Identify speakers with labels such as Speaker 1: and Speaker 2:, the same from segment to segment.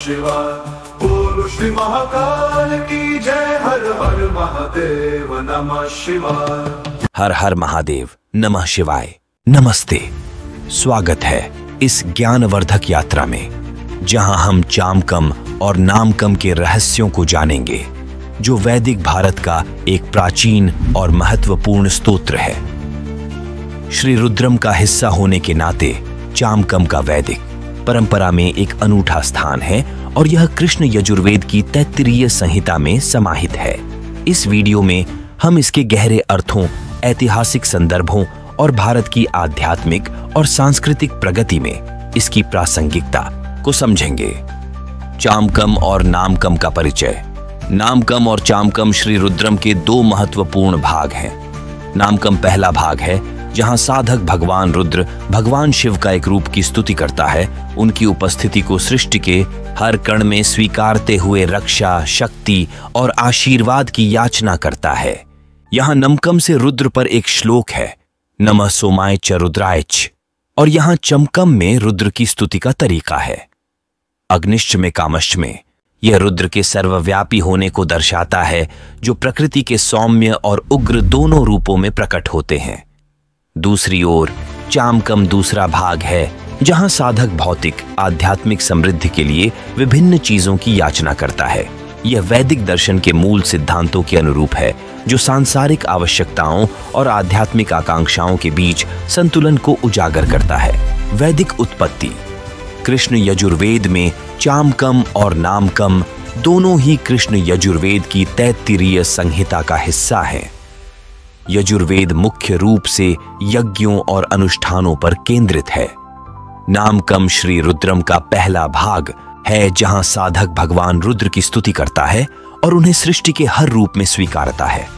Speaker 1: शिवाय बोलो श्री महाकाल की जय। हर हर महादेव नमः शिवाय।
Speaker 2: हर हर महादेव नमः शिवाय। नमस्ते, स्वागत है इस ज्ञानवर्धक यात्रा में जहां हम चामकम और नामकम के रहस्यों को जानेंगे, जो वैदिक भारत का एक प्राचीन और महत्वपूर्ण स्तोत्र है। श्री रुद्रम का हिस्सा होने के नाते चामकम का वैदिक परंपरा में एक अनूठा स्थान है और यह कृष्ण यजुर्वेद की तैत्तिरीय संहिता में समाहित है। इस वीडियो में हम इसके गहरे अर्थों, ऐतिहासिक संदर्भों और भारत की आध्यात्मिक और सांस्कृतिक प्रगति में इसकी प्रासंगिकता को समझेंगे। चामकम और नामकम का परिचय। नामकम और चामकम श्री रुद्रम के दो महत्वपूर्ण भाग हैं। नामकम पहला भाग है जहां साधक भगवान रुद्र भगवान शिव का एक रूप की स्तुति करता है, उनकी उपस्थिति को सृष्टि के हर कण में स्वीकारते हुए रक्षा, शक्ति और आशीर्वाद की याचना करता है। यहां नमकम से रुद्र पर एक श्लोक है, नमः सोमाय च रुद्राय च, और यहां चमकम में रुद्र की स्तुति का तरीका है। अग्निश्च में कामश्च में यह रुद्र के सर्वव्यापी होने को दर्शाता है, जो प्रकृति के सौम्य और उग्र दोनों रूपों में प्रकट होते हैं। दूसरी ओर चामकम दूसरा भाग है जहां साधक भौतिक आध्यात्मिक समृद्धि के लिए विभिन्न चीजों की याचना करता है। यह वैदिक दर्शन के मूल सिद्धांतों के अनुरूप है, जो सांसारिक आवश्यकताओं और आध्यात्मिक आकांक्षाओं के बीच संतुलन को उजागर करता है। वैदिक उत्पत्ति। कृष्ण यजुर्वेद में चामकम और नामकम दोनों ही कृष्ण यजुर्वेद की तैत्तिरीय संहिता का हिस्सा हैं। यजुर्वेद मुख्य रूप से यज्ञों और अनुष्ठानों पर केंद्रित है। नामकम श्री रुद्रम का पहला भाग है जहां साधक भगवान रुद्र की स्तुति करता है और उन्हें सृष्टि के हर रूप में स्वीकारता है।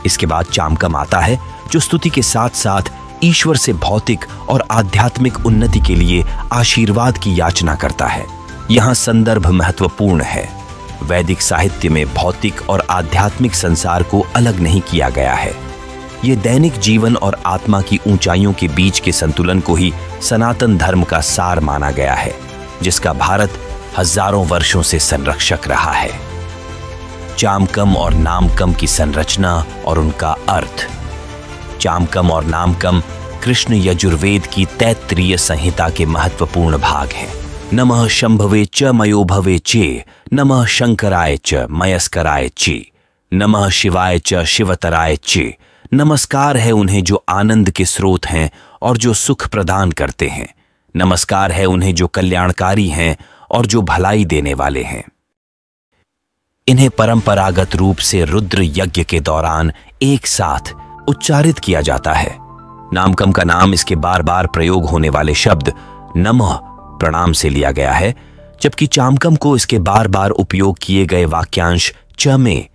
Speaker 2: इसके बाद चामकम आता है, जो स्तुति के साथ साथ ईश्वर से भौतिक और आध्यात्मिक उन्नति के लिए आशीर्वाद की याचना करता है। यहां संदर्भ महत्वपूर्ण है। वैदिक साहित्य में भौतिक और आध्यात्मिक संसार को अलग नहीं किया गया है। ये दैनिक जीवन और आत्मा की ऊंचाइयों के बीच के संतुलन को ही सनातन धर्म का सार माना गया है, जिसका भारत हजारों वर्षों से संरक्षक रहा है। चामकम और नामकम की संरचना और उनका अर्थ। चामकम और नामकम कृष्ण यजुर्वेद की तैत्तिरीय संहिता के महत्वपूर्ण भाग हैं। नमः शंभवे च मयोभवे चे, नमः शंकराय च मयस्कराय चे, नमः शिवाय च शिवतराय चे। नमस्कार है उन्हें जो आनंद के स्रोत हैं और जो सुख प्रदान करते हैं। नमस्कार है उन्हें जो कल्याणकारी हैं और जो भलाई देने वाले हैं। इन्हें परंपरागत रूप से रुद्र यज्ञ के दौरान एक साथ उच्चारित किया जाता है। नामकम का नाम इसके बार बार प्रयोग होने वाले शब्द नमः प्रणाम से लिया गया है, जबकि चामकम को इसके बार बार उपयोग किए गए वाक्यांश च में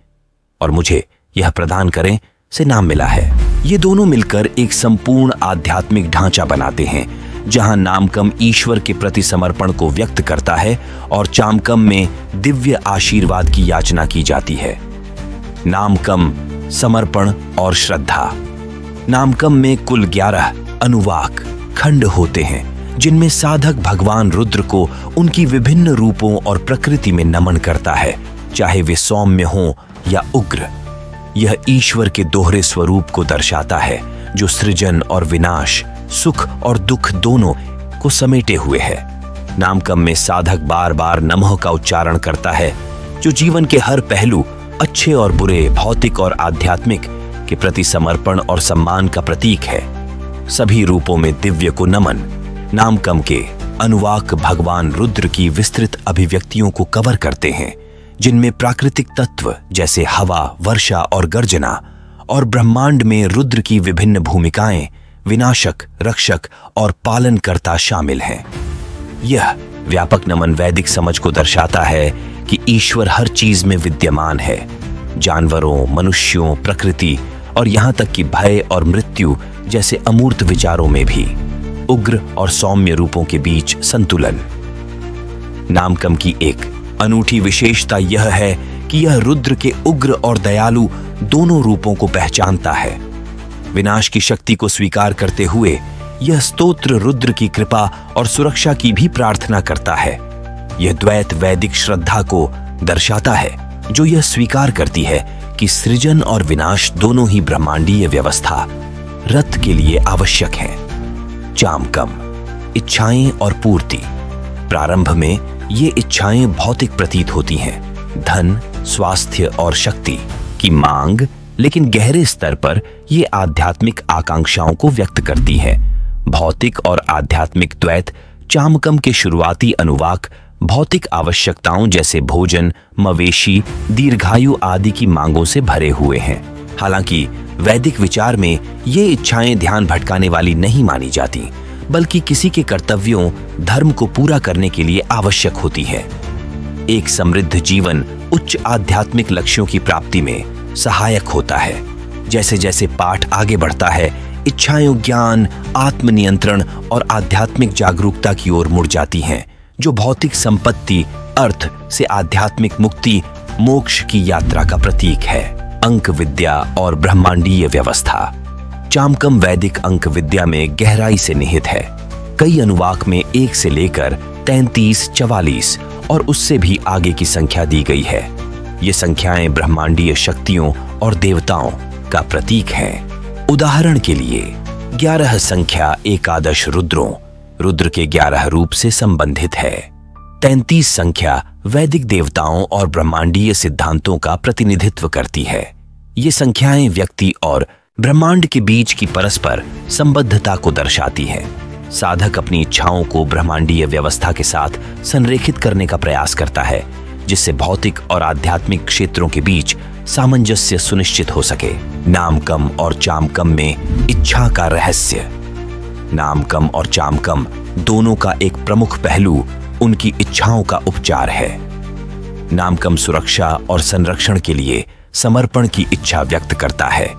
Speaker 2: और मुझे यह प्रदान करें से नाम मिला है। ये दोनों मिलकर एक संपूर्ण आध्यात्मिक ढांचा बनाते हैं, जहां नामकम ईश्वर के प्रति समर्पण को व्यक्त करता है और चामकम में दिव्य आशीर्वाद की याचना की जाती है। नामकम समर्पण और श्रद्धा। नामकम में कुल 11 अनुवाक खंड होते हैं, जिनमें साधक भगवान रुद्र को उनकी विभिन्न रूपों और प्रकृति में नमन करता है, चाहे वे सौम्य हों या उग्र। यह ईश्वर के दोहरे स्वरूप को दर्शाता है, जो सृजन और विनाश, सुख और दुख दोनों को समेटे हुए है। नामकम में साधक बार बार नमः का उच्चारण करता है, जो जीवन के हर पहलू, अच्छे और बुरे, भौतिक और आध्यात्मिक के प्रति समर्पण और सम्मान का प्रतीक है। सभी रूपों में दिव्य को नमन। नामकम के अनुवाक भगवान रुद्र की विस्तृत अभिव्यक्तियों को कवर करते हैं, जिनमें प्राकृतिक तत्व जैसे हवा, वर्षा और गर्जना, और ब्रह्मांड में रुद्र की विभिन्न भूमिकाएं, विनाशक, रक्षक और पालनकर्ता शामिल हैं। यह व्यापक नमन वैदिक समझ को दर्शाता है कि ईश्वर हर चीज में विद्यमान है, जानवरों, मनुष्यों, प्रकृति और यहां तक कि भय और मृत्यु जैसे अमूर्त विचारों में भी। उग्र और सौम्य रूपों के बीच संतुलन। नामकम की एक अनूठी विशेषता यह है कि यह रुद्र के उग्र और दयालु दोनों रूपों को पहचानता है। विनाश की शक्ति को स्वीकार करते हुए यह स्तोत्र रुद्र की कृपा और सुरक्षा की भी प्रार्थना करता है। यह द्वैत वैदिक श्रद्धा को दर्शाता है, जो यह स्वीकार करती है कि सृजन और विनाश दोनों ही ब्रह्मांडीय व्यवस्था रथ के लिए आवश्यक हैं। चामकम, इच्छाएं और पूर्ति। प्रारंभ में ये इच्छाएं भौतिक प्रतीत होती हैं, धन, स्वास्थ्य और शक्ति की मांग, लेकिन गहरे स्तर पर ये आध्यात्मिक आकांक्षाओं को व्यक्त करती है। भौतिक और आध्यात्मिक द्वैत चामकम के शुरुआती अनुवाक भौतिक आवश्यकताओं जैसे भोजन, मवेशी, दीर्घायु आदि की मांगों से भरे हुए हैं। हालांकि वैदिक विचार में ये इच्छाएं ध्यान भटकाने वाली नहीं मानी जाती, बल्कि किसी के कर्तव्यों, धर्म को पूरा करने के लिए आवश्यक होती है। एक समृद्ध जीवन उच्च आध्यात्मिक लक्ष्यों की प्राप्ति में सहायक होता है। जैसे जैसे पाठ आगे बढ़ता है, इच्छाएं ज्ञान, आत्मनियंत्रण और आध्यात्मिक जागरूकता की ओर मुड़ जाती हैं, जो भौतिक संपत्ति, अर्थ से आध्यात्मिक मुक्ति, मोक्ष की यात्रा का प्रतीक है। अंक विद्या और ब्रह्मांडीय व्यवस्था। चामकम वैदिक अंक विद्या में गहराई से निहित है। कई अनुवाक में 1 से लेकर 33, 44 और उससे भी आगे की संख्या दी गई है। ये संख्याएं ब्रह्मांडीय शक्तियों और देवताओं का प्रतीक हैं। उदाहरण के लिए 11 संख्या एकादश रुद्रों, रुद्र के 11 रूप से संबंधित है। 33 संख्या वैदिक देवताओं और ब्रह्मांडीय सिद्धांतों का प्रतिनिधित्व करती है। ये संख्याएं व्यक्ति और ब्रह्मांड के बीच की परस्पर संबद्धता को दर्शाती है। साधक अपनी इच्छाओं को ब्रह्मांडीय व्यवस्था के साथ संरेखित करने का प्रयास करता है, जिससे भौतिक और आध्यात्मिक क्षेत्रों के बीच सामंजस्य सुनिश्चित हो सके। नामकम और चामकम में इच्छा का रहस्य। नामकम और चामकम दोनों का एक प्रमुख पहलू उनकी इच्छाओं का उपचार है। नामकम सुरक्षा और संरक्षण के लिए समर्पण की इच्छा व्यक्त करता है,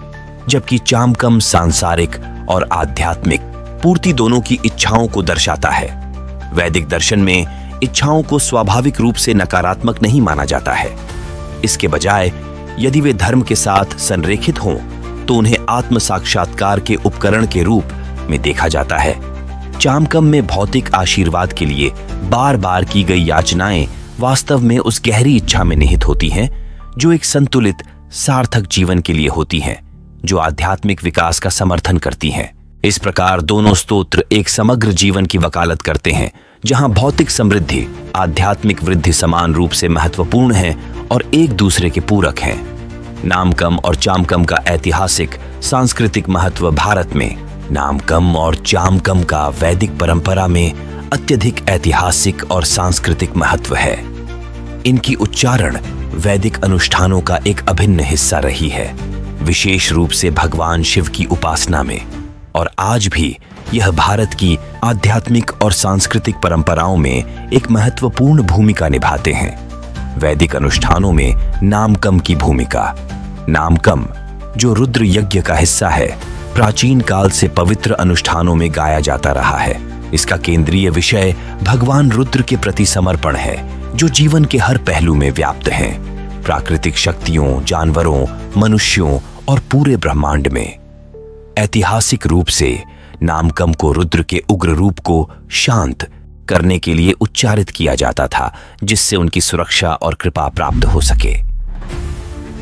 Speaker 2: जबकि चामकम सांसारिक और आध्यात्मिक पूर्ति दोनों की इच्छाओं को दर्शाता है। वैदिक दर्शन में इच्छाओं को स्वाभाविक रूप से नकारात्मक नहीं माना जाता है। इसके बजाय यदि वे धर्म के साथ संरेखित हों तो उन्हें आत्म साक्षात्कार के उपकरण के रूप में देखा जाता है। चामकम में भौतिक आशीर्वाद के लिए बार बार की गई याचनाएं वास्तव में उस गहरी इच्छा में निहित होती हैं, जो एक संतुलित, सार्थक जीवन के लिए होती हैं, जो आध्यात्मिक विकास का समर्थन करती हैं। इस प्रकार दोनों स्तोत्र एक समग्र जीवन की वकालत करते हैं, जहां भौतिक समृद्धि, आध्यात्मिक वृद्धि समान रूप से महत्वपूर्ण है और एक दूसरे के पूरक हैं। नामकम और चामकम का ऐतिहासिक, सांस्कृतिक महत्व। भारत में नामकम और चामकम का वैदिक परंपरा में अत्यधिक ऐतिहासिक और सांस्कृतिक महत्व है। इनकी उच्चारण वैदिक अनुष्ठानों का एक अभिन्न हिस्सा रही है, विशेष रूप से भगवान शिव की उपासना में, और आज भी यह भारत की आध्यात्मिक और सांस्कृतिक परंपराओं में एक महत्वपूर्ण भूमिका निभाते हैं। वैदिक अनुष्ठानों में नामकम की भूमिका। नामकम, जो रुद्र यज्ञ का हिस्सा है, प्राचीन काल से पवित्र अनुष्ठानों में गाया जाता रहा है। इसका केंद्रीय विषय भगवान रुद्र के प्रति समर्पण है, जो जीवन के हर पहलू में व्याप्त हैं, प्राकृतिक शक्तियों, जानवरों, मनुष्यों और पूरे ब्रह्मांड में। ऐतिहासिक रूप से नामकम को रुद्र के उग्र रूप को शांत करने के लिए उच्चारित किया जाता था, जिससे उनकी सुरक्षा और कृपा प्राप्त हो सके।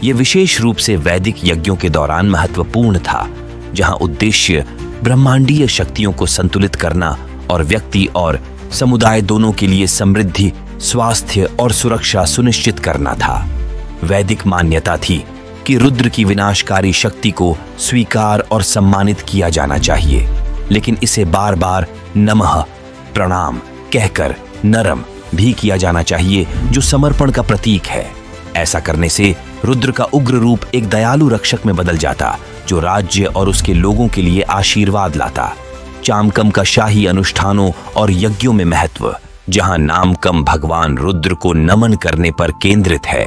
Speaker 2: यह विशेष रूप से वैदिक यज्ञों के दौरान महत्वपूर्ण था, जहां उद्देश्य ब्रह्मांडीय शक्तियों को संतुलित करना और व्यक्ति और समुदाय दोनों के लिए समृद्धि, स्वास्थ्य और सुरक्षा सुनिश्चित करना था। वैदिक मान्यता थी कि रुद्र की विनाशकारी शक्ति को स्वीकार और सम्मानित किया जाना चाहिए, लेकिन इसे बार बार नमः, प्रणाम कहकर नरम भी किया जाना चाहिए, जो समर्पण का प्रतीक है। ऐसा करने से रुद्र का उग्र रूप एक दयालु रक्षक में बदल जाता, जो राज्य और उसके लोगों के लिए आशीर्वाद लाता। चामकम का शाही अनुष्ठानों और यज्ञों में महत्व। जहां नामकम भगवान रुद्र को नमन करने पर केंद्रित है,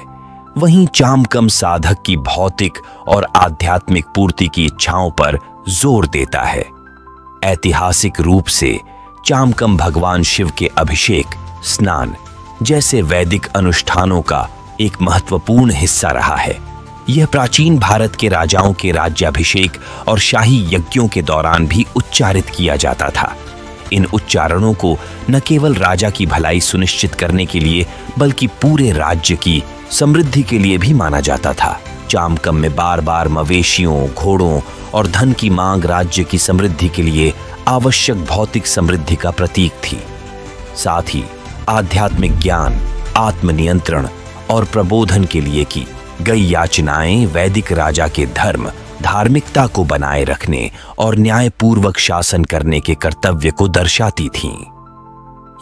Speaker 2: वहीं चामकम साधक की भौतिक और आध्यात्मिक पूर्ति की इच्छाओं पर जोर देता है। ऐतिहासिक रूप से चामकम भगवान शिव के अभिषेक, स्नान जैसे वैदिक अनुष्ठानों का एक महत्वपूर्ण हिस्सा रहा है। यह प्राचीन भारत के राजाओं के राज्याभिषेक और शाही यज्ञों के दौरान भी उच्चारित किया जाता था। इन उच्चारणों को न केवल राजा की भलाई सुनिश्चित करने के लिए बल्कि पूरे राज्य की समृद्धि के लिए भी माना जाता था। चामकम में बार बार मवेशियों, घोड़ों और धन की मांग राज्य की समृद्धि के लिए आवश्यक भौतिक समृद्धि का प्रतीक थी। साथ ही आध्यात्मिक ज्ञान, आत्मनियंत्रण और प्रबोधन के लिए की गई याचनाएं वैदिक राजा के धर्म, धार्मिकता को बनाए रखने और न्यायपूर्वक शासन करने के कर्तव्य को दर्शाती थीं।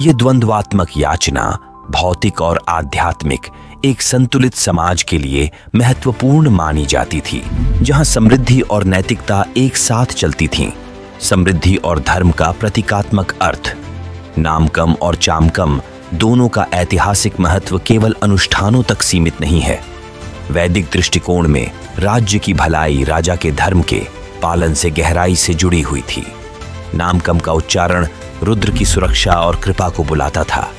Speaker 2: ये द्वंद्वात्मक याचना भौतिक और आध्यात्मिक एक संतुलित समाज के लिए महत्वपूर्ण मानी जाती थी, जहां समृद्धि और नैतिकता एक साथ चलती थीं। समृद्धि और धर्म का प्रतीकात्मक अर्थ। नामकम और चामकम दोनों का ऐतिहासिक महत्व केवल अनुष्ठानों तक सीमित नहीं है। वैदिक दृष्टिकोण में राज्य की भलाई राजा के धर्म के पालन से गहराई से जुड़ी हुई थी। नामकम का उच्चारण रुद्र की सुरक्षा और कृपा को बुलाता था,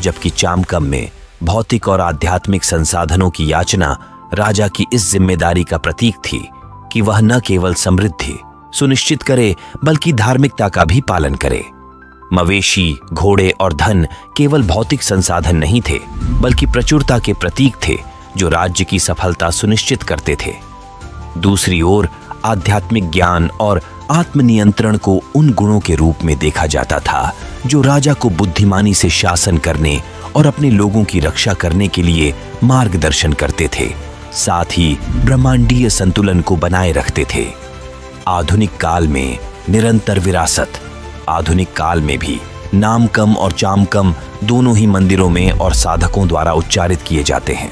Speaker 2: जबकि चामकम में भौतिक और आध्यात्मिक संसाधनों की याचना राजा की इस जिम्मेदारी का प्रतीक थी कि वह न केवल समृद्धि सुनिश्चित करे बल्कि धार्मिकता का भी पालन करे। मवेशी, घोड़े और धन केवल भौतिक संसाधन नहीं थे बल्कि प्रचुरता के प्रतीक थे जो राज्य की सफलता सुनिश्चित करते थे। दूसरी ओर आध्यात्मिक ज्ञान और आत्मनियंत्रण को उन गुणों के रूप में देखा जाता था जो राजा को बुद्धिमानी से शासन करने और अपने लोगों की रक्षा करने के लिए मार्गदर्शन करते थे, साथ ही ब्रह्मांडीय संतुलन को बनाए रखते थे। आधुनिक काल में निरंतर विरासत। आधुनिक काल में भी नामकम और चामकम दोनों ही मंदिरों में और साधकों द्वारा उच्चारित किए जाते हैं।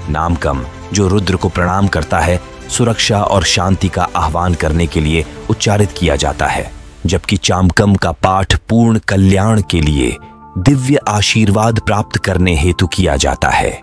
Speaker 2: नामकम जो रुद्र को प्रणाम करता है, सुरक्षा और शांति का आह्वान करने के लिए उच्चारित किया जाता है, जबकि चामकम का पाठ पूर्ण कल्याण के लिए दिव्य आशीर्वाद प्राप्त करने हेतु किया जाता है।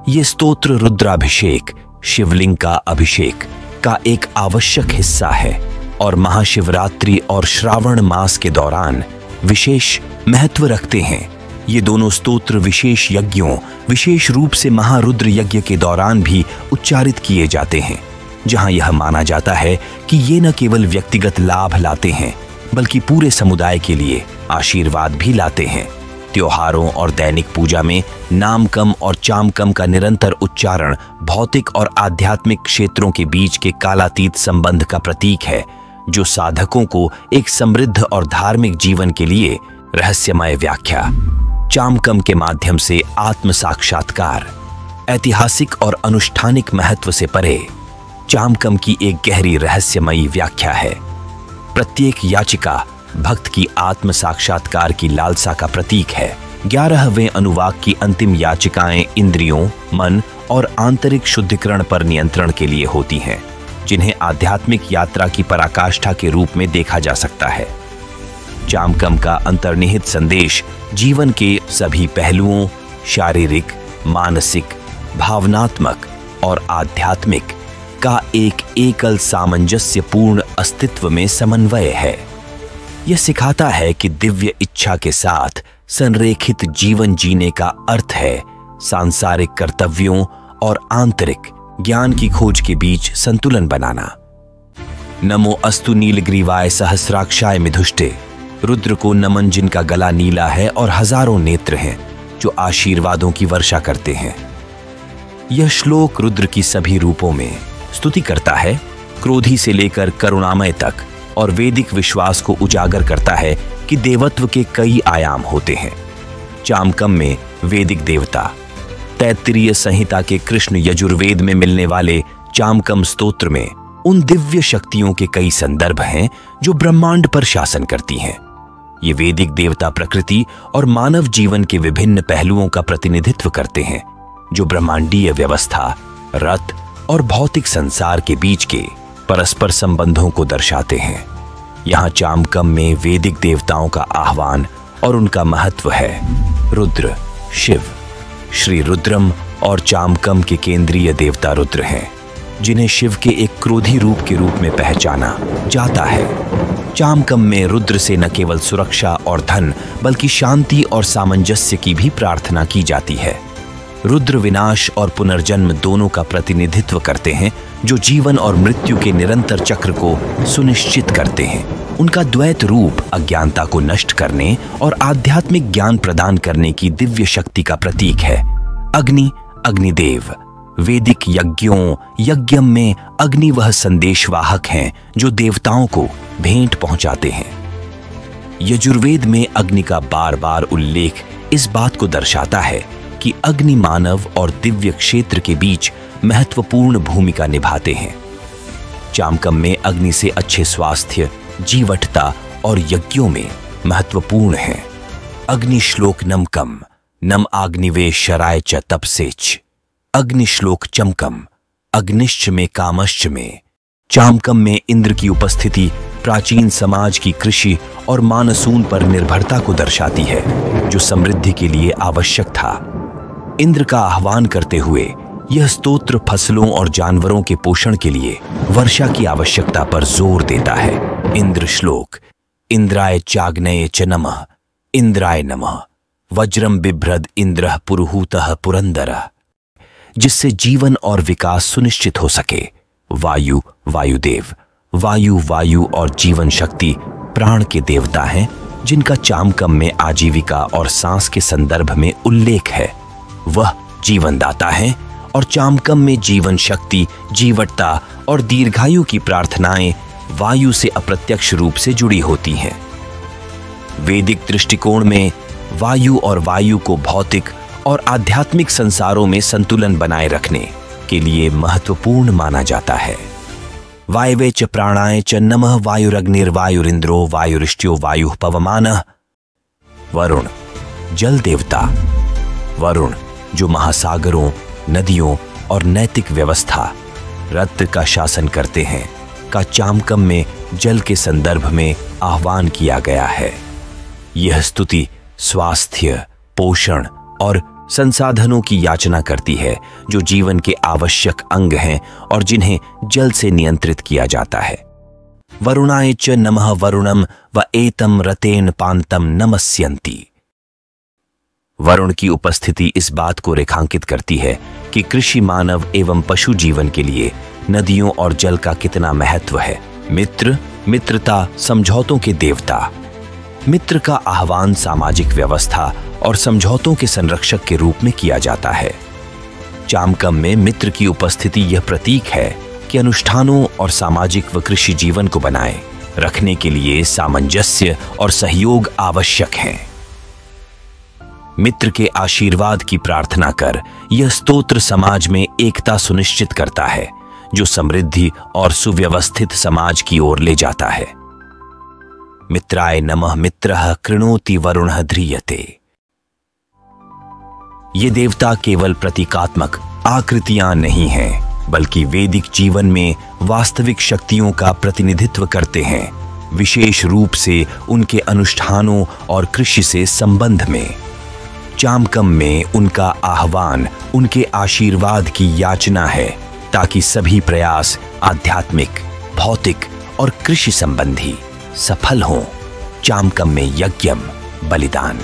Speaker 2: ये स्तोत्र रुद्राभिषेक, शिवलिंग का अभिषेक का एक आवश्यक हिस्सा है और महाशिवरात्रि और श्रावण मास के दौरान विशेष महत्व रखते हैं। ये दोनों स्तोत्र विशेष यज्ञों, विशेष रूप से महारुद्र यज्ञ के दौरान भी उच्चारित किए जाते हैं, जहां यह माना जाता है कि ये न केवल व्यक्तिगत लाभ लाते हैं बल्कि पूरे समुदाय के लिए आशीर्वाद भी लाते हैं। त्योहारों और दैनिक पूजा में नामकम और चामकम का निरंतर उच्चारण भौतिक और आध्यात्मिक क्षेत्रों के बीच के कालातीत संबंध का प्रतीक है, जो साधकों को एक समृद्ध और धार्मिक जीवन के लिए रहस्यमय व्याख्या। चामकम के माध्यम से आत्म साक्षात्कार। ऐतिहासिक और अनुष्ठानिक महत्व से परे चामकम की एक गहरी रहस्यमयी व्याख्या है। प्रत्येक याचिका भक्त की आत्म साक्षात्कार की लालसा का प्रतीक है। 11वें अनुवाक की अंतिम याचिकाएं इंद्रियों, मन और आंतरिक शुद्धिकरण पर नियंत्रण के लिए होती हैं, जिन्हें आध्यात्मिक यात्रा की पराकाष्ठा के रूप में देखा जा सकता है। चामकम का अंतर्निहित संदेश जीवन के सभी पहलुओं, शारीरिक, मानसिक, भावनात्मक और आध्यात्मिक का एक एकल सामंजस्यपूर्ण अस्तित्व में समन्वय है। यह सिखाता है कि दिव्य इच्छा के साथ संरेखित जीवन जीने का अर्थ है सांसारिक कर्तव्यों और आंतरिक ज्ञान की खोज के बीच संतुलन बनाना। नमो अस्तु नीलग्रीवाय सहस्राक्षाय मिधुष्टे। रुद्र को नमन, जिनका गला नीला है और हजारों नेत्र हैं जो आशीर्वादों की वर्षा करते हैं। यह श्लोक रुद्र की सभी रूपों में स्तुति करता है, क्रोधी से लेकर करुणामय तक, और वैदिक विश्वास को उजागर करता है कि देवत्व के कई आयाम होते हैं। चामकम में वैदिक देवता। तैत्तिरीय संहिता के कृष्ण यजुर्वेद में मिलने वाले चामकम स्तोत्र में उन दिव्य शक्तियों के कई संदर्भ हैं जो ब्रह्मांड पर शासन करती हैं। ये वैदिक देवता प्रकृति और मानव जीवन के विभिन्न पहलुओं का प्रतिनिधित्व करते हैं, जो ब्रह्मांडीय व्यवस्था, रत और भौतिक संसार के बीच के परस्पर संबंधों को दर्शाते हैं। यहाँ चामकम में वैदिक देवताओं का आह्वान और उनका महत्व है। रुद्र, शिव, श्री रुद्रम और चामकम के केंद्रीय देवता रुद्र हैं, जिन्हें शिव के एक क्रोधी रूप के रूप में पहचाना जाता है। चामकम में रुद्र से न केवल सुरक्षा और धन बल्कि शांति और सामंजस्य की भी प्रार्थना की जाती है। रुद्र विनाश और पुनर्जन्म दोनों का प्रतिनिधित्व करते हैं, जो जीवन और मृत्यु के निरंतर चक्र को सुनिश्चित करते हैं। उनका द्वैत रूप अज्ञानता को नष्ट करने और आध्यात्मिक ज्ञान प्रदान करने की दिव्य शक्ति का प्रतीक है। अग्नि, अग्निदेव। वैदिक यज्ञम में अग्नि वह संदेशवाहक हैं जो देवताओं को भेंट पहुंचाते हैं। यजुर्वेद में अग्नि का बार बार उल्लेख इस बात को दर्शाता है कि अग्नि मानव और दिव्य क्षेत्र के बीच महत्वपूर्ण भूमिका निभाते हैं। चामकम में अग्नि से अच्छे स्वास्थ्य, जीवटता और यज्ञों में महत्वपूर्ण है। अग्नि श्लोक नमकम, नम आग्निवे शराय च तपसेच। अग्नि श्लोक चमकम, अग्निश्च में कामश्च में। चामकम में इंद्र की उपस्थिति प्राचीन समाज की कृषि और मानसून पर निर्भरता को दर्शाती है, जो समृद्धि के लिए आवश्यक था। इंद्र का आह्वान करते हुए यह स्तोत्र फसलों और जानवरों के पोषण के लिए वर्षा की आवश्यकता पर जोर देता है। इंद्र श्लोक, इंद्राय चाग्नेय च नमः, इंद्राय नमः। वज्रम बिभ्रद इंद्रः पुरुहूतः पुरंदरः, जिससे जीवन और विकास सुनिश्चित हो सके। वायु, वायुदेव। वायु और जीवन शक्ति प्राण के देवता हैं, जिनका चामकम में आजीविका और सांस के संदर्भ में उल्लेख है। वह जीवनदाता हैं और चामकम में जीवन शक्ति, जीवटता और दीर्घायु की प्रार्थनाएं वायु से अप्रत्यक्ष रूप से जुड़ी होती हैं। वैदिक दृष्टिकोण में वायु और वायु को भौतिक और आध्यात्मिक संसारों में संतुलन बनाए रखने के लिए महत्वपूर्ण माना जाता है। वायवे च प्राणाय च नमः, वायुरग्निर्वायुरिंद्रो वायुरिष्ट्यो वायुः पवमानः। वरुण, जल देवता। वरुण जो महासागरों, नदियों और नैतिक व्यवस्था, रत्न का शासन करते हैं, का चामकम में जल के संदर्भ में आह्वान किया गया है। यह स्तुति स्वास्थ्य, पोषण और संसाधनों की याचना करती है, जो जीवन के आवश्यक अंग हैं और जिन्हें जल से नियंत्रित किया जाता है। वरुणाय च नमः, वरुणम व एतम रतेन पांतम नमस्यन्ति। वरुण की उपस्थिति इस बात को रेखांकित करती है कि कृषि, मानव एवं पशु जीवन के लिए नदियों और जल का कितना महत्व है। मित्र, मित्रता, समझौतों के देवता। मित्र का आह्वान सामाजिक व्यवस्था और समझौतों के संरक्षक के रूप में किया जाता है। चामकम में मित्र की उपस्थिति यह प्रतीक है कि अनुष्ठानों और सामाजिक व कृषि जीवन को बनाए रखने के लिए सामंजस्य और सहयोग आवश्यक हैं। मित्र के आशीर्वाद की प्रार्थना कर यह स्तोत्र समाज में एकता सुनिश्चित करता है, जो समृद्धि और सुव्यवस्थित समाज की ओर ले जाता है। मित्राय नमः, मित्रः कृणोति वरुणः ध्रियते। ये देवता केवल प्रतीकात्मक आकृतियां नहीं हैं, बल्कि वैदिक जीवन में वास्तविक शक्तियों का प्रतिनिधित्व करते हैं, विशेष रूप से उनके अनुष्ठानों और कृषि से संबंध में। चामकम में उनका आह्वान उनके आशीर्वाद की याचना है, ताकि सभी प्रयास आध्यात्मिक, भौतिक और कृषि संबंधी सफल हों। चामकम में यज्ञम, बलिदान।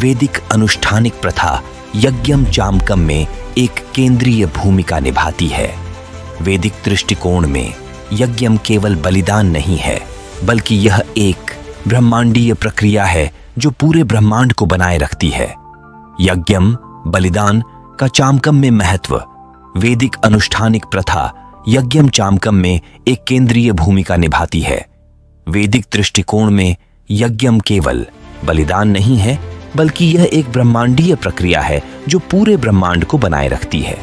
Speaker 2: वैदिक अनुष्ठानिक प्रथा यज्ञम चामकम में एक केंद्रीय भूमिका निभाती है। वैदिक दृष्टिकोण में यज्ञम केवल बलिदान नहीं है, बल्कि यह एक ब्रह्मांडीय प्रक्रिया है जो पूरे ब्रह्मांड को बनाए रखती है। यज्ञम, बलिदान का चामकम में महत्व। वैदिक अनुष्ठानिक प्रथा यज्ञम चामकम में एक केंद्रीय भूमिका निभाती है। वैदिक दृष्टिकोण में यज्ञम केवल बलिदान नहीं है, बल्कि यह एक ब्रह्मांडीय प्रक्रिया है जो पूरे ब्रह्मांड को बनाए रखती है।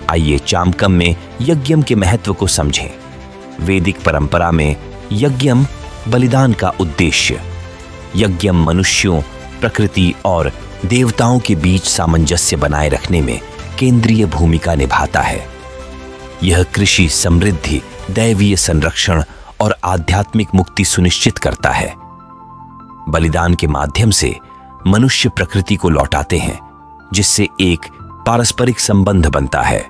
Speaker 2: आइए चामकम में यज्ञम के महत्व को समझें। वैदिक परंपरा में यज्ञम, बलिदान का उद्देश्य। यज्ञम मनुष्यों, प्रकृति और देवताओं के बीच सामंजस्य बनाए रखने में केंद्रीय भूमिका निभाता है। यह कृषि, समृद्धि, दैवीय संरक्षण और आध्यात्मिक मुक्ति सुनिश्चित करता है। बलिदान के माध्यम से मनुष्य प्रकृति को लौटाते हैं, जिससे एक पारस्परिक संबंध बनता है।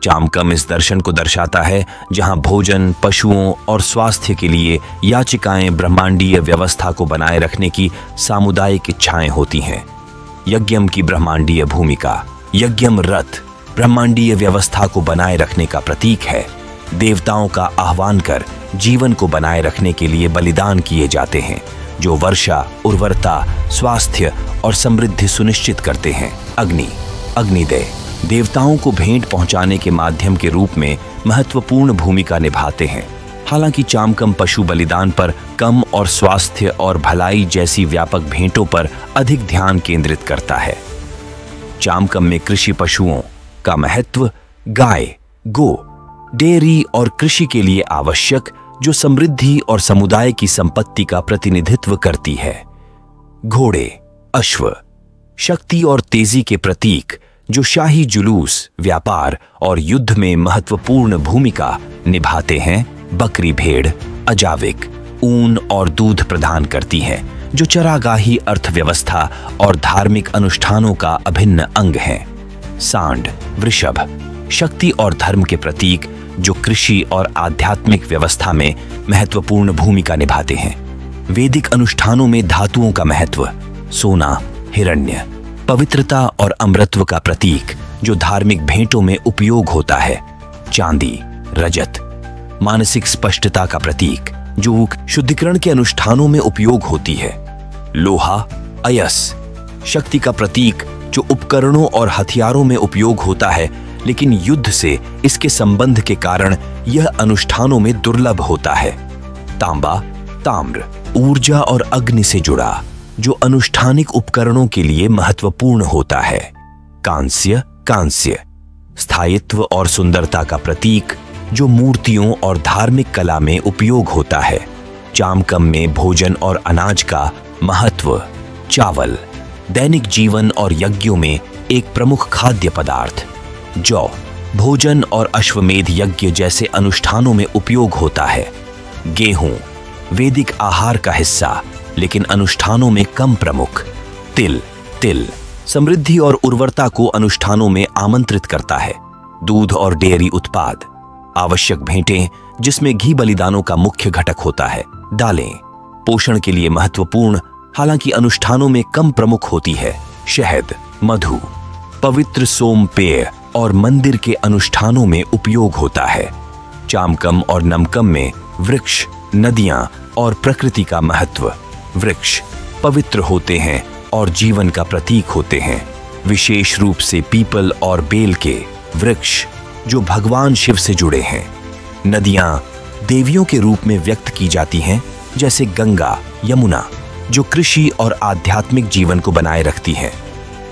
Speaker 2: चामकम इस दर्शन को दर्शाता है जहां भोजन, पशुओं और स्वास्थ्य के लिए याचिकाएं ब्रह्मांडीय व्यवस्था को बनाए रखने की सामुदायिक इच्छाएं होती हैं। यज्ञम की ब्रह्मांडीय भूमिका। यज्ञम रथ ब्रह्मांडीय व्यवस्था को बनाए रखने का प्रतीक है। देवताओं का आह्वान कर जीवन को बनाए रखने के लिए बलिदान किए जाते हैं, जो वर्षा, उर्वरता, स्वास्थ्य और समृद्धि सुनिश्चित करते हैं। अग्नि, अग्निदेव देवताओं को भेंट पहुंचाने के माध्यम के रूप में महत्वपूर्ण भूमिका निभाते हैं। हालांकि चामकम पशु बलिदान पर कम और स्वास्थ्य और भलाई जैसी व्यापक भेंटों पर अधिक ध्यान केंद्रित करता है। चामकम में कृषि पशुओं का महत्व गाय, गो, डेयरी और कृषि के लिए आवश्यक, जो समृद्धि और समुदाय की संपत्ति का प्रतिनिधित्व करती है। घोड़े, अश्व, शक्ति और तेजी के प्रतीक, जो शाही जुलूस, व्यापार और युद्ध में महत्वपूर्ण भूमिका निभाते हैं। बकरी भेड़, अजाविक, ऊन और दूध प्रदान करती हैं, जो चरागाही अर्थव्यवस्था और धार्मिक अनुष्ठानों का अभिन्न अंग हैं। सांड, वृषभ, शक्ति और धर्म के प्रतीक, जो कृषि और आध्यात्मिक व्यवस्था में महत्वपूर्ण भूमिका निभाते हैं। वैदिक अनुष्ठानों में धातुओं का महत्व, सोना, हिरण्य, पवित्रता और अमृतत्व का प्रतीक, जो धार्मिक भेंटों में उपयोग होता है। चांदी, रजत, मानसिक स्पष्टता का प्रतीक, जो शुद्धिकरण के अनुष्ठानों में उपयोग होती है। लोहा, अयस, शक्ति का प्रतीक, जो उपकरणों और हथियारों में उपयोग होता है, लेकिन युद्ध से इसके संबंध के कारण यह अनुष्ठानों में दुर्लभ होता है। तांबा, ताम्र, ऊर्जा और अग्नि से जुड़ा, जो अनुष्ठानिक उपकरणों के लिए महत्वपूर्ण होता है। कांस्य, कांस्य, स्थायित्व और सुंदरता का प्रतीक, जो मूर्तियों और धार्मिक कला में उपयोग होता है। चामकम में भोजन और अनाज का महत्व। चावल, दैनिक जीवन और यज्ञों में एक प्रमुख खाद्य पदार्थ। जौ, भोजन और अश्वमेध यज्ञ जैसे अनुष्ठानों में उपयोग होता है। गेहूं, वैदिक आहार का हिस्सा, लेकिन अनुष्ठानों में कम प्रमुख। तिल, तिल, समृद्धि और उर्वरता को अनुष्ठानों में आमंत्रित करता है। दूध और डेयरी उत्पाद, आवश्यक भेंटें, जिसमें घी बलिदानों का मुख्य घटक होता है। दालें, पोषण के लिए महत्वपूर्ण, हालांकि अनुष्ठानों में कम प्रमुख होती है। शहद, मधु, पवित्र सोम पेय और मंदिर के अनुष्ठानों में उपयोग होता है। चामकम और नमकम में वृक्ष, नदियां और प्रकृति का महत्व। वृक्ष पवित्र होते हैं और जीवन का प्रतीक होते हैं, विशेष रूप से पीपल और बेल के वृक्ष, जो भगवान शिव से जुड़े हैं। नदियां देवियों के रूप में व्यक्त की जाती हैं, जैसे गंगा, यमुना, जो कृषि और आध्यात्मिक जीवन को बनाए रखती हैं।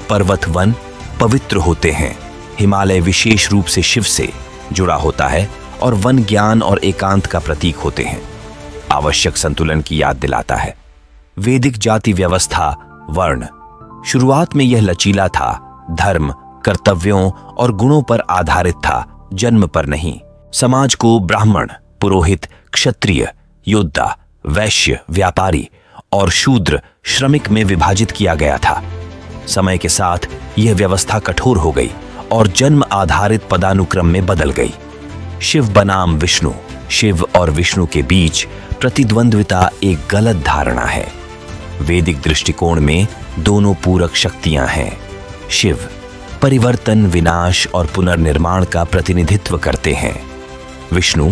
Speaker 2: पर्वत, वन पवित्र होते हैं। हिमालय विशेष रूप से शिव से जुड़ा होता है और वन ज्ञान और एकांत का प्रतीक होते हैं। आवश्यक संतुलन की याद दिलाता है। वैदिक जाति व्यवस्था, वर्ण, शुरुआत में यह लचीला था, धर्म, कर्तव्यों और गुणों पर आधारित था, जन्म पर नहीं। समाज को ब्राह्मण, पुरोहित, क्षत्रिय, योद्धा, वैश्य, व्यापारी और शूद्र, श्रमिक में विभाजित किया गया था। समय के साथ यह व्यवस्था कठोर हो गई और जन्म आधारित पदानुक्रम में बदल गई। शिव बनाम विष्णु, शिव और विष्णु के बीच प्रतिद्वंद्विता एक गलत धारणा है। वैदिक दृष्टिकोण में दोनों पूरक शक्तियां हैं। शिव परिवर्तन, विनाश और पुनर्निर्माण का प्रतिनिधित्व करते हैं। विष्णु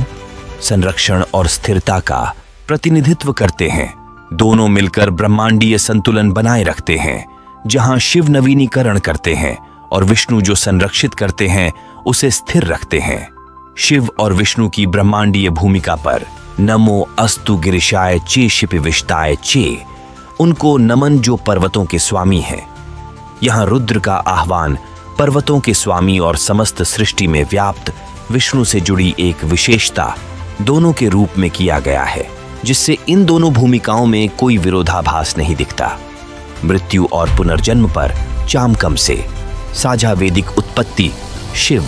Speaker 2: संरक्षण और स्थिरता का प्रतिनिधित्व करते हैं। दोनों मिलकर ब्रह्मांडीय संतुलन बनाए रखते हैं, जहां शिव नवीनीकरण करते हैं और विष्णु जो संरक्षित करते हैं उसे स्थिर रखते हैं। शिव और विष्णु की ब्रह्मांडीय भूमिका पर नमो अस्तु गिरिशाय चे शिपिविष्टाय चे, उनको नमन जो पर्वतों के स्वामी हैं। यहां रुद्र का आह्वान पर्वतों के स्वामी और समस्त सृष्टि में व्याप्त विष्णु से जुड़ी एक विशेषता दोनों के रूप में किया गया है, जिससे इन दोनों भूमिकाओं में कोई विरोधाभास नहीं दिखता। मृत्यु और पुनर्जन्म पर चामकम से साझा वैदिक उत्पत्ति, शिव,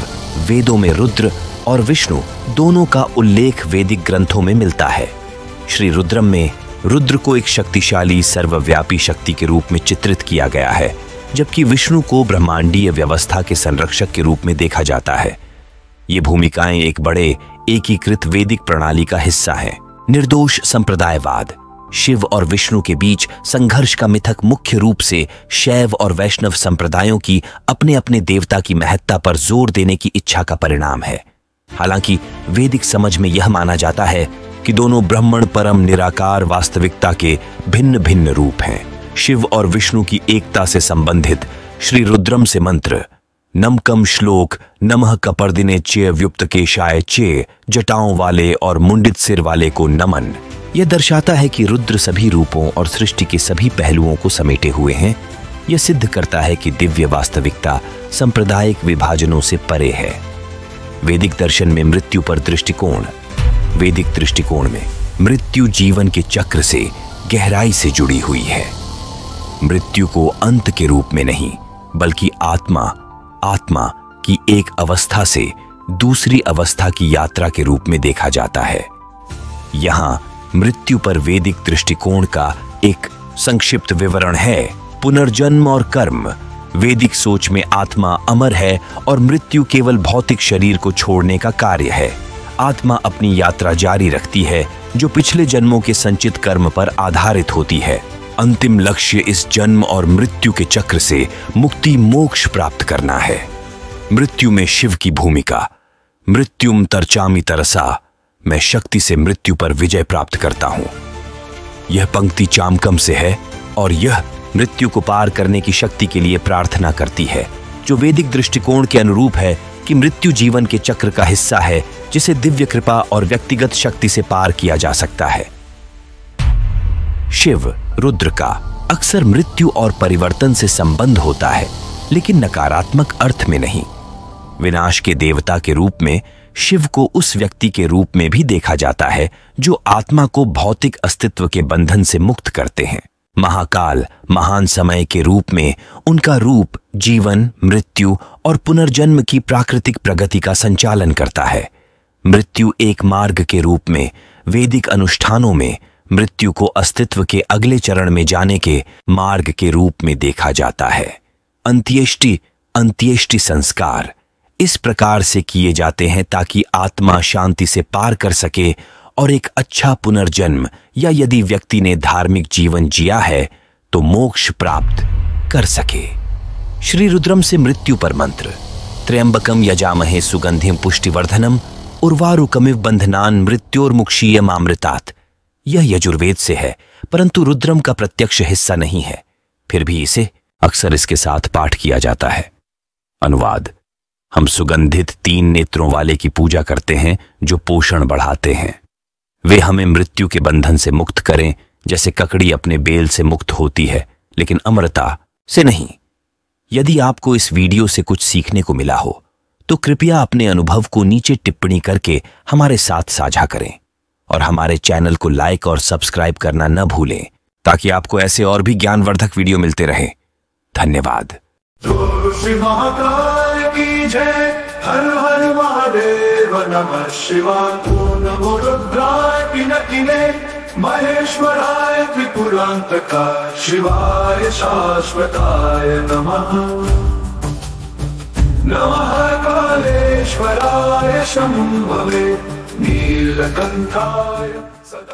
Speaker 2: वेदों में रुद्र और विष्णु दोनों का उल्लेख वैदिक ग्रंथों में मिलता है। श्री रुद्रम में रुद्र को एक शक्तिशाली सर्वव्यापी शक्ति के रूप में चित्रित किया गया है, जबकि विष्णु को ब्रह्मांडीय व्यवस्था के संरक्षक के रूप में देखा जाता है। ये भूमिकाएं एक बड़े एकीकृत वैदिक प्रणाली का हिस्सा हैं। निर्दोष संप्रदायवाद, शिव और विष्णु के बीच संघर्ष का मिथक मुख्य रूप से शैव और वैष्णव संप्रदायों की अपने अपने देवता की महत्ता पर जोर देने की इच्छा का परिणाम है। हालांकि वैदिक समझ में यह माना जाता है कि दोनों ब्रह्मण परम निराकार वास्तविकता के भिन्न भिन्न रूप हैं। शिव और विष्णु की एकता से संबंधित श्री रुद्रम से मंत्र नमकम श्लोक नमः कपर्दिने चे व्युक्त केशाय चे, जटाओं वाले और मुंडित सिर वाले को नमन। यह दर्शाता है कि रुद्र सभी रूपों और सृष्टि के सभी पहलुओं को समेटे हुए हैं। यह सिद्ध करता है कि दिव्य वास्तविकता सांप्रदायिक विभाजनों से परे है। वैदिक दर्शन में मृत्यु पर दृष्टिकोण। वैदिक दृष्टिकोण में मृत्यु जीवन के चक्र से गहराई से जुड़ी हुई है। मृत्यु को अंत के रूप में नहीं, बल्कि आत्मा की एक अवस्था से दूसरी अवस्था की यात्रा के रूप में देखा जाता है। यहां मृत्यु पर वैदिक दृष्टिकोण का एक संक्षिप्त विवरण है। पुनर्जन्म और कर्म। वैदिक सोच में आत्मा अमर है और मृत्यु केवल भौतिक शरीर को छोड़ने का कार्य है। आत्मा अपनी यात्रा जारी रखती है जो पिछले जन्मों के संचित कर्म पर आधारित होती है। अंतिम लक्ष्य इस जन्म और मृत्यु के चक्र से मुक्ति मोक्ष प्राप्त करना है। मृत्यु में शिव की भूमिका। मृत्युम तर्चामि तरसा, मैं शक्ति से मृत्यु पर विजय प्राप्त करता हूं। यह पंक्ति चामकम से है और यह मृत्यु को पार करने की शक्ति के लिए प्रार्थना करती है, जो वैदिक दृष्टिकोण के अनुरूप है कि मृत्यु जीवन के चक्र का हिस्सा है जिसे दिव्य कृपा और व्यक्तिगत शक्ति से पार किया जा सकता है। शिव रुद्र का अक्सर मृत्यु और परिवर्तन से संबंध होता है, लेकिन नकारात्मक अर्थ में नहीं। विनाश के देवता के रूप में शिव को उस व्यक्ति के रूप में भी देखा जाता है जो आत्मा को भौतिक अस्तित्व के बंधन से मुक्त करते हैं। महाकाल महान समय के रूप में उनका रूप जीवन, मृत्यु और पुनर्जन्म की प्राकृतिक प्रगति का संचालन करता है। मृत्यु एक मार्ग के रूप में वैदिक अनुष्ठानों में मृत्यु को अस्तित्व के अगले चरण में जाने के मार्ग के रूप में देखा जाता है। अंत्येष्टि संस्कार इस प्रकार से किए जाते हैं ताकि आत्मा शांति से पार कर सके और एक अच्छा पुनर्जन्म, या यदि व्यक्ति ने धार्मिक जीवन जिया है तो मोक्ष प्राप्त कर सके। श्री रुद्रम से मृत्यु पर मंत्र त्र्यंबकम यजामहे सुगंधिम पुष्टिवर्धनम उर्वारुकमिव बंधनान मृत्योर्मुक्षीयमामृतात्। यह यजुर्वेद से है, परंतु रुद्रम का प्रत्यक्ष हिस्सा नहीं है, फिर भी इसे अक्सर इसके साथ पाठ किया जाता है। अनुवाद। हम सुगंधित 3 नेत्रों वाले की पूजा करते हैं जो पोषण बढ़ाते हैं। वे हमें मृत्यु के बंधन से मुक्त करें, जैसे ककड़ी अपने बेल से मुक्त होती है, लेकिन अमरता से नहीं। यदि आपको इस वीडियो से कुछ सीखने को मिला हो तो कृपया अपने अनुभव को नीचे टिप्पणी करके हमारे साथ साझा करें और हमारे चैनल को लाइक और सब्सक्राइब करना न भूलें, ताकि आपको ऐसे और भी ज्ञानवर्धक वीडियो मिलते रहें। धन्यवाद।
Speaker 1: श्री महाकाल की जय। हर हर महादेव नमः शिवाय। नमो रुद्राय पिनकिने महेश्वराय त्रिपुरांतकाय शिवाय शाश्वताय नमः। नमः कालेश्वराय शंभवे नीलकंठाय सदा